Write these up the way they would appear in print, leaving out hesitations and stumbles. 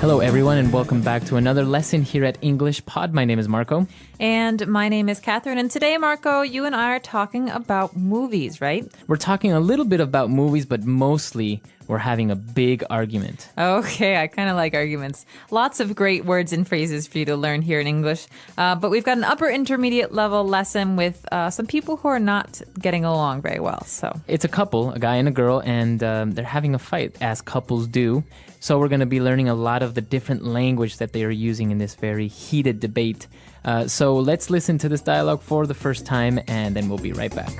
Hello, everyone, and welcome back to another lesson here at English Pod. My name is Marco. And my name is Catherine. And today, Marco, you and I are talking about movies, right? We're talking a little bit about movies, but mostly we're having a big argument. Okay, I kind of like arguments. Lots of great words and phrases for you to learn here in English. But we've got an upper intermediate level lesson with some people who are not getting along very well. So it's a couple, a guy and a girl, and they're having a fight, as couples do. So we're going to be learning a lot of the different language that they are using in this very heated debate. So let's listen to this dialogue for the first time, and then we'll be right back.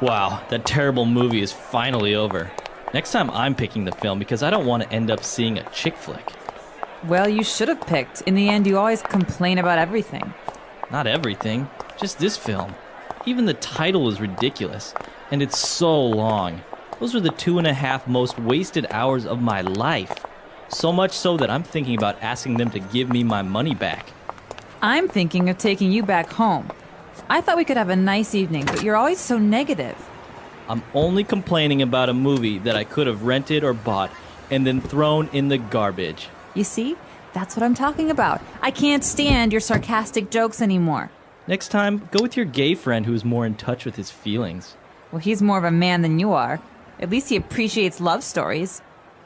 Wow, that terrible movie is finally over. Next time I'm picking the film because I don't want to end up seeing a chick flick. well, you should have picked. In the end, you always complain about everything. Not everything, just this film. Even the title is ridiculous, and it's so long. Those are the 2.5 most wasted hours of my life. So much so that I'm thinking about asking them to give me my money back. I'm thinking of taking you back home. I thought we could have a nice evening, but you're always so negative. I'm only complaining about a movie that I could have rented or bought and then thrown in the garbage. You see? That's what I'm talking about. I can't stand your sarcastic jokes anymore. Next time, go with your gay friend who is more in touch with his feelings. Well, he's more of a man than you are. At least he appreciates love stories.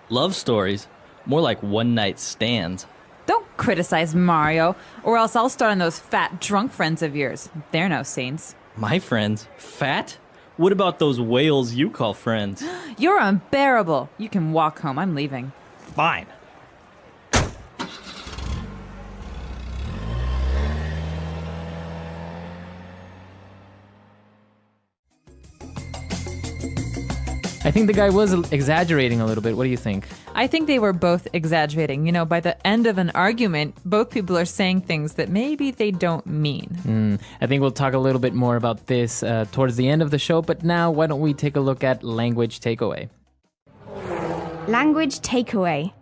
Love stories? More like one-night stands. Don't criticize Mario, or else I'll start on those fat drunk friends of yours. They're no saints. My friends? Fat? What about those whales you call friends? You're unbearable. You can walk home. I'm leaving. Fine. I think the guy was exaggerating a little bit. What do you think? I think they were both exaggerating. You know, by the end of an argument, both people are saying things that maybe they don't mean. I think we'll talk a little bit more about this towards the end of the show, but now why don't we take a look at language takeaway? Language takeaway.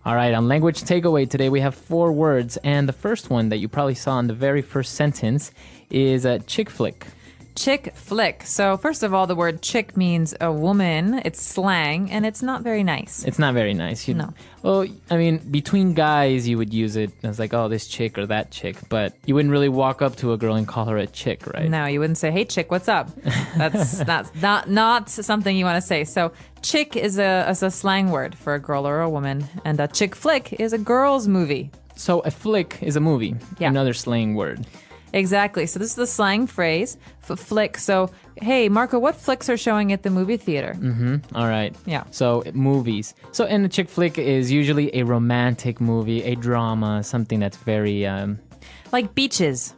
All right, on language takeaway today we have 4 words, and the first one that you probably saw in the very first sentence is chick flick. Chick flick. So first of all, the word chick means a woman. It's slang, and it's not very nice. It's not very nice. No. Well, I mean, between guys, you would use it as like, oh, this chick or that chick, but you wouldn't really walk up to a girl and call her a chick, right? No, you wouldn't say, hey, chick, what's up? That's not something you want to say. So chick is a slang word for a girl or a woman, and a chick flick is a girl's movie. So a flick is a movie, Yeah. another slang word. Exactly. So this is the slang phrase for flick. So, hey, Marco, what flicks are showing at the movie theater? All right. Yeah. So movies. So, and a chick flick is usually a romantic movie, a drama, something that's very... Like Beaches.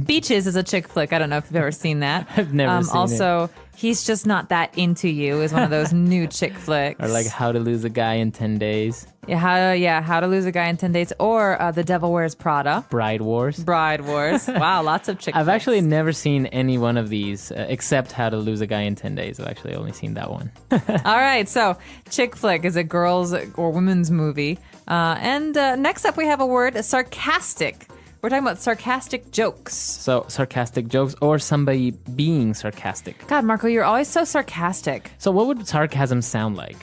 Beaches is a chick flick. I don't know if you've ever seen that. I've never seen also, He's Just Not That Into You is one of those new chick flicks. Or like How to Lose a Guy in 10 Days. How to Lose a Guy in 10 Days. Or The Devil Wears Prada. Bride Wars. Bride Wars. Wow, lots of chick I've flicks. actually never seen any one of these except How to Lose a Guy in 10 Days. I've actually only seen that one. All right, so chick flick is a girl's or women's movie. And next up we have a word, sarcastic. We're talking about sarcastic jokes. So sarcastic jokes or somebody being sarcastic. God, Marco, you're always so sarcastic. So what would sarcasm sound like?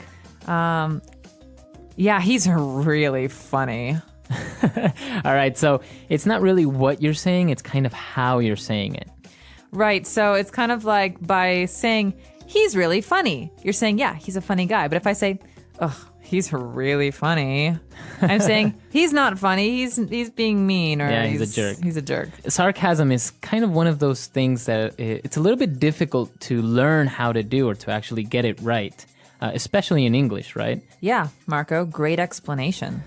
Yeah, he's really funny. All right, so it's not really what you're saying, it's kind of how you're saying it. Right, so it's kind of like by saying, he's really funny. You're saying, yeah, he's a funny guy. But if I say, ugh, he's really funny, I'm saying, he's not funny, he's being mean, or Yeah, he's a jerk. He's a jerk. Sarcasm is kind of one of those things that it's a little bit difficult to learn how to do or to actually get it right, especially in English, right? Yeah, Marco, great explanation.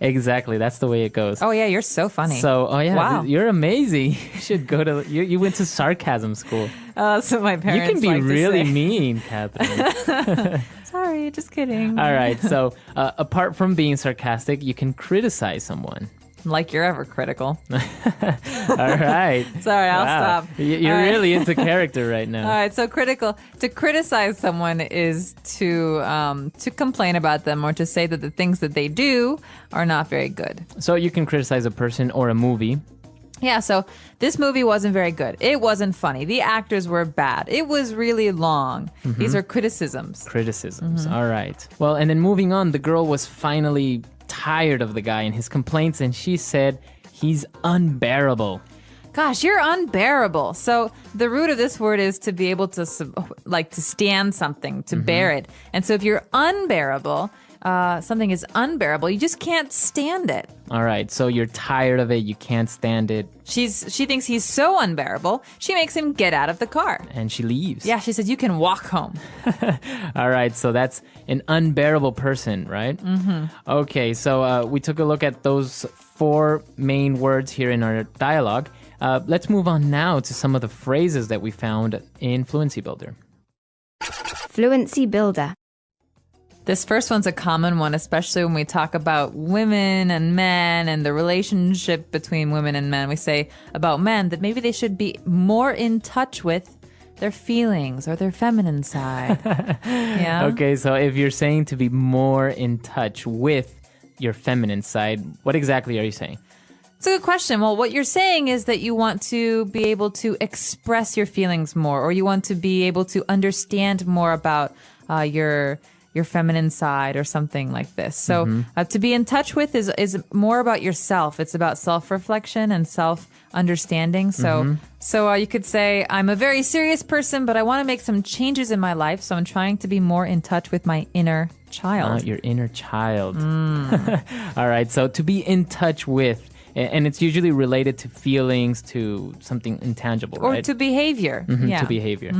Exactly, that's the way it goes. Oh, yeah, you're so funny. So, Wow. you're amazing. You should go to, you went to sarcasm school. So my You parents can be like to really say- mean, Catherine. Sorry, just kidding. All right, so apart from being sarcastic, you can criticize someone. Like you're ever critical. All right. Sorry, I'll Wow. stop. You're All right. really into character right now. All right, so critical. To criticize someone is to complain about them or to say that the things that they do are not very good. So you can criticize a person or a movie. Yeah, so this movie wasn't very good. It wasn't funny. The actors were bad. It was really long. These are criticisms. Criticisms. All right. Well, and then moving on, the girl was finally tired of the guy and his complaints, and she said he's unbearable. Gosh, you're unbearable. So the root of this word is to be able to to stand something, to bear it. And so if you're unbearable, something is unbearable, you just can't stand it. All right, so you're tired of it, you can't stand it. She thinks he's so unbearable, she makes him get out of the car. And she leaves. Yeah, she said, you can walk home. All right, so that's an unbearable person, right? Okay, so we took a look at those 4 main words here in our dialogue. Let's move on now to some of the phrases that we found in Fluency Builder. Fluency Builder. This first one's a common one, especially when we talk about women and men and the relationship between women and men. We say about men that maybe they should be more in touch with their feelings or their feminine side. Yeah. Okay, so if you're saying to be more in touch with your feminine side, what exactly are you saying? It's a good question. Well, what you're saying is that you want to be able to express your feelings more, or you want to be able to understand more about your feminine side or something like this. So to be in touch with is more about yourself. It's about self-reflection and self-understanding. So you could say, I'm a very serious person, but I want to make some changes in my life. So I'm trying to be more in touch with my inner child. Your inner child. All right, so to be in touch with, and it's usually related to feelings, to something intangible, or right? to behavior. Yeah. To behavior.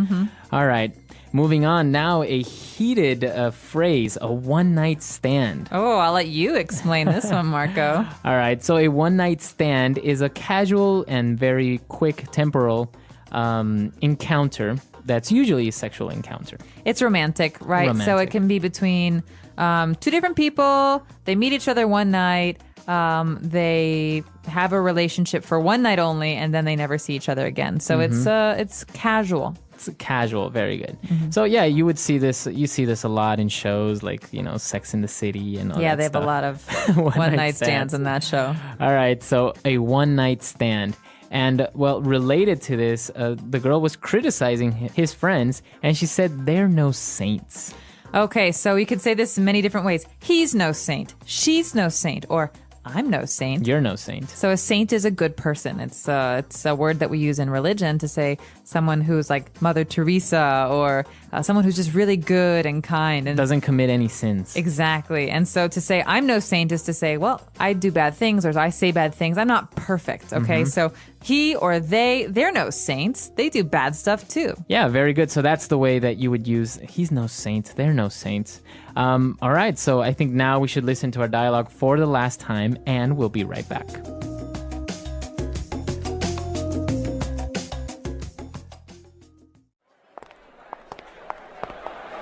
All right. Moving on now, a heated phrase, a one-night stand. Oh, I'll let you explain this one, Marco. All right, so a one-night stand is a casual and very quick temporal encounter that's usually a sexual encounter. It's romantic, right? So Romantic. it can be between 2 different people. They meet each other one night. They have a relationship for one night only, and then they never see each other again. So it's casual. It's casual, very good. So yeah, you see this a lot in shows like, Sex in the City and all Yeah, that they have stuff. a lot of one-night stands in that show. All right, so a one-night stand. And, well, related to this, the girl was criticizing his friends, and she said they're no saints. Okay, so you could say this in many different ways. He's no saint. She's no saint. Or I'm no saint. You're no saint. So a saint is a good person. It's a word that we use in religion to say someone who's like Mother Teresa, or someone who's just really good and kind and Doesn't commit any sins. Exactly. And so to say I'm no saint is to say, well, I do bad things, or I say bad things. I'm not perfect. Okay. So he or they're no saints. They do bad stuff too. Yeah, very good. So that's the way that you would use he's no saint, they're no saints. All right, so I think now we should listen to our dialogue for the last time, and we'll be right back.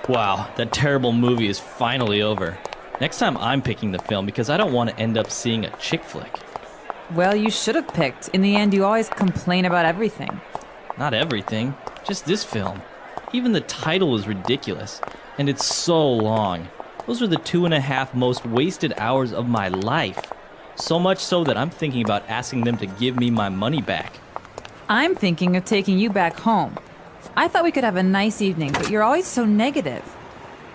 Wow, that terrible movie is finally over. Next time I'm picking the film because I don't want to end up seeing a chick flick. Well, you should have picked. In the end, you always complain about everything. Not everything, just this film. Even the title is ridiculous, and it's so long. Those were the 2.5 most wasted hours of my life. So much so that I'm thinking about asking them to give me my money back. I'm thinking of taking you back home. I thought we could have a nice evening, but you're always so negative.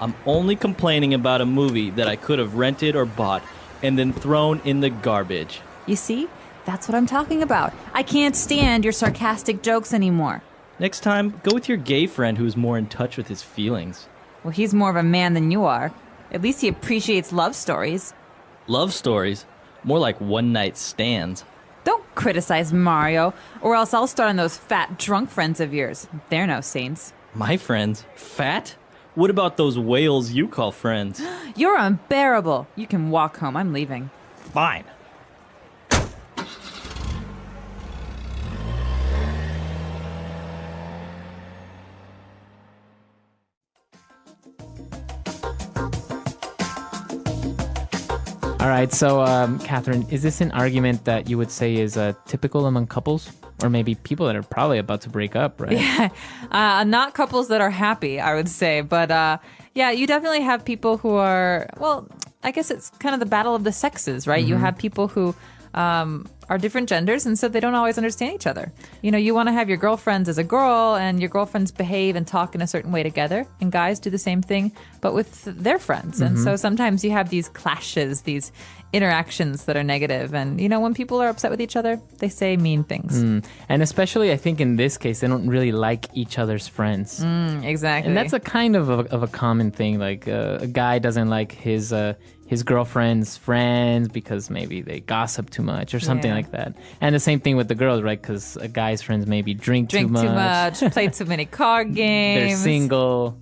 I'm only complaining about a movie that I could have rented or bought and then thrown in the garbage. You see? That's what I'm talking about. I can't stand your sarcastic jokes anymore. Next time, go with your gay friend who's more in touch with his feelings. Well, he's more of a man than you are. At least he appreciates love stories. Love stories? More like one-night stands. Don't criticize Mario, or else I'll start on those fat drunk friends of yours. They're no saints. My friends? Fat? What about those whales you call friends? You're unbearable. You can walk home. I'm leaving. Fine. All right, so Catherine, is this an argument that you would say is typical among couples? Or maybe people that are probably about to break up, right? Yeah, not couples that are happy, I would say. But yeah, you definitely have people who are, well, I guess it's kind of the battle of the sexes, right? You have people who are different genders, and so they don't always understand each other. You know, you want to have your girlfriends as a girl, and your girlfriends behave and talk in a certain way together, and guys do the same thing, but with their friends. And so sometimes you have these clashes, these interactions that are negative, and you know, when people are upset with each other, they say mean things. And especially, I think in this case, they don't really like each other's friends. Exactly. And that's a kind of a common thing. Like a guy doesn't like his girlfriend's friends because maybe they gossip too much or something Yeah. like that. And the same thing with the girls, right? Because a guy's friends maybe drink too much. Play too many card games. They're single.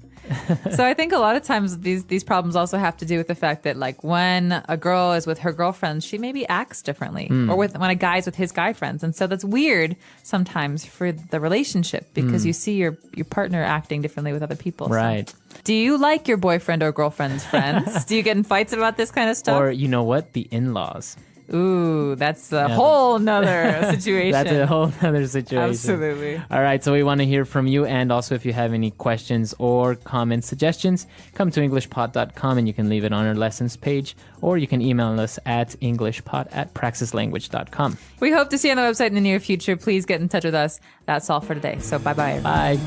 So I think a lot of times these problems also have to do with the fact that, like, when a girl is with her girlfriends, she maybe acts differently, or when a guy's with his guy friends, and so that's weird sometimes for the relationship because you see your partner acting differently with other people. So. Right. Do you like your boyfriend or girlfriend's friends? Do you get in fights about this kind of stuff? Or you know what? The in-laws. Ooh, that's a whole nother situation. That's a whole other situation. Absolutely. All right, so we want to hear from you. And also, if you have any questions or comments, suggestions, come to EnglishPod.com and you can leave it on our lessons page, or you can email us at EnglishPod@praxislanguage.com. We hope to see you on the website in the near future. Please get in touch with us. That's all for today. So bye-bye. Bye.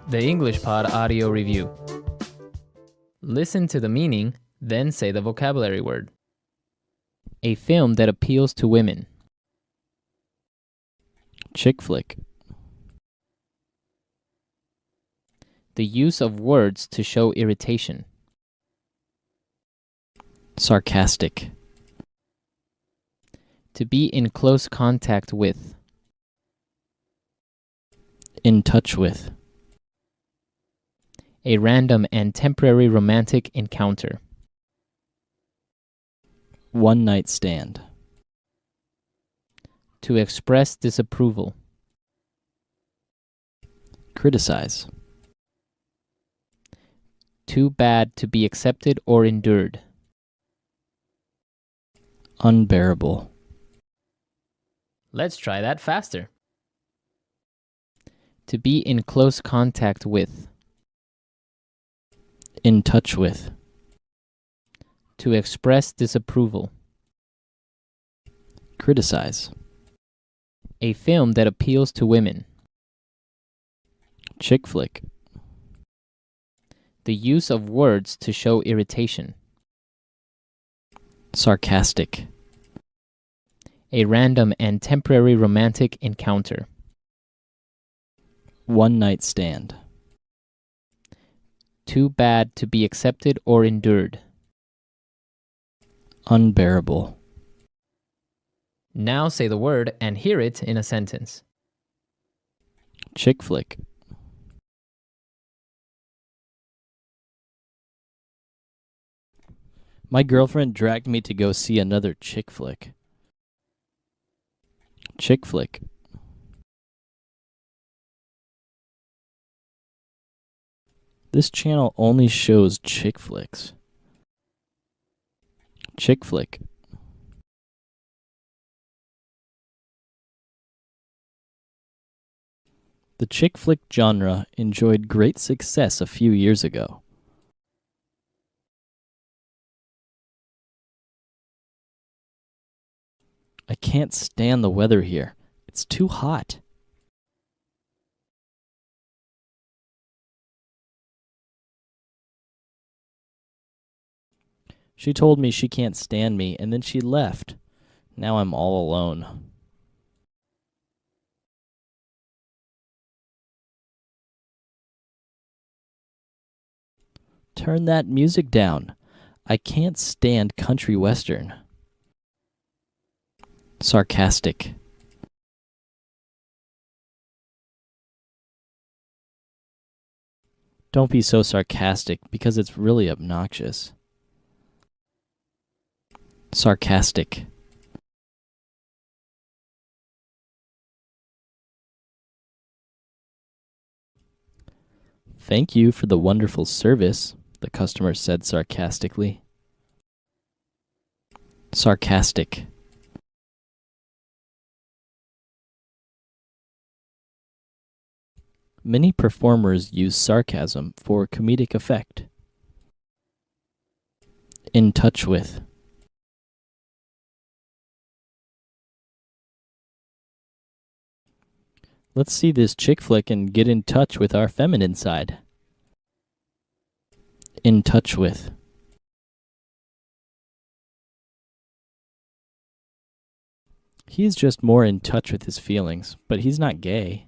The English Pod Audio Review. Listen to the meaning, then say the vocabulary word. A film that appeals to women. Chick flick. The use of words to show irritation. Sarcastic. To be in close contact with. In touch with. A random and temporary romantic encounter. One night stand. To express disapproval. Criticize. Too bad to be accepted or endured. Unbearable. Let's try that faster. To be in close contact with. In touch with. To express disapproval. Criticize. A film that appeals to women. Chick flick. The use of words to show irritation. Sarcastic. A random and temporary romantic encounter. One night stand. Too bad to be accepted or endured. Unbearable. Now say the word and hear it in a sentence. Chick flick. My girlfriend dragged me to go see another chick flick. Chick flick. This channel only shows chick flicks. Chick flick. The chick flick genre enjoyed great success a few years ago. I can't stand the weather here. It's too hot. She told me she can't stand me, and then she left. Now I'm all alone. Turn that music down. I can't stand country western. Sarcastic. Don't be so sarcastic because it's really obnoxious. Sarcastic. Thank you for the wonderful service, the customer said sarcastically. Sarcastic. Many performers use sarcasm for comedic effect. In touch with. Let's see this chick flick and get in touch with our feminine side. In touch with. He's just more in touch with his feelings, but he's not gay.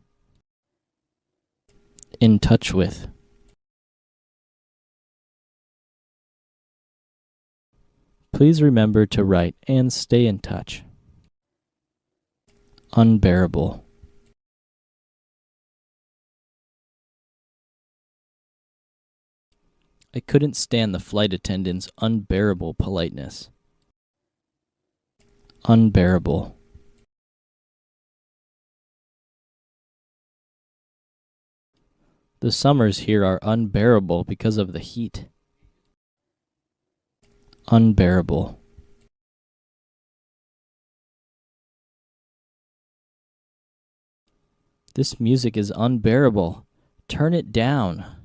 In touch with. Please remember to write and stay in touch. Unbearable. I couldn't stand the flight attendant's unbearable politeness. Unbearable. The summers here are unbearable because of the heat. Unbearable. This music is unbearable. Turn it down.